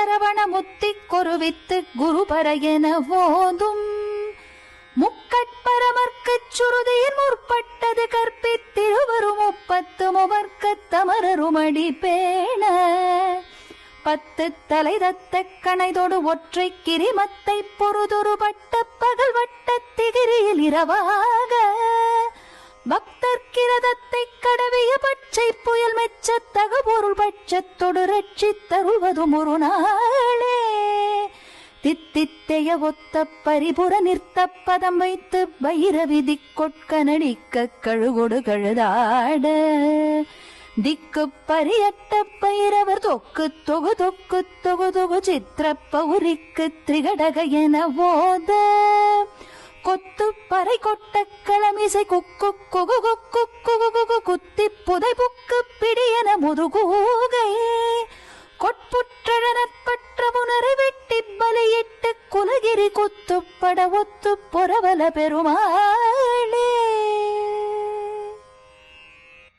சரவண முத்தி கொருவித்து குருபரையென ஓதும் முக்கட்பரமர்க்குச் சுருதியின் முற்பட்டது கற்பித்திருவரும் 30 முவர்க்கத் தமரருமடி பேண 10 தலை தத்த கணைதொடு ஒற்றை கிரிமத்தை பொறுதொரு பட்ட பகல் வட்டத்திகிரியில் இரவாக பக்தர் கிரதத்தை கடவிய பச்சை புயல் மெச்சத்தக பொருள் பட்சத்தொடு ரட்சித்தருவதும் ஒரு நாளே தித்தித்தைய ஒத்த பரிபுற நிறுத்த பதம் வைத்து பைரவிதி கொட்க நடிக்க கழுகொடு கழுதாட திக்கு பரியட்ட பைரவர் தொக்கு தொகு தொக்கு தொகு தொகு சித்திர பௌரிக்கு திரிகடக என ஓத கொத்து பறை கொட்ட களமிசை குக்கு குகு குக்கு குகு குகு குத்தி புதை புக்கு பிடியன முதுகூகை கொட்புற்றழற்பற்ற புனரை வெட்டி பலியிட்டு குலகிரி குத்துப்பட ஒத்து பொறவல பெருமாளே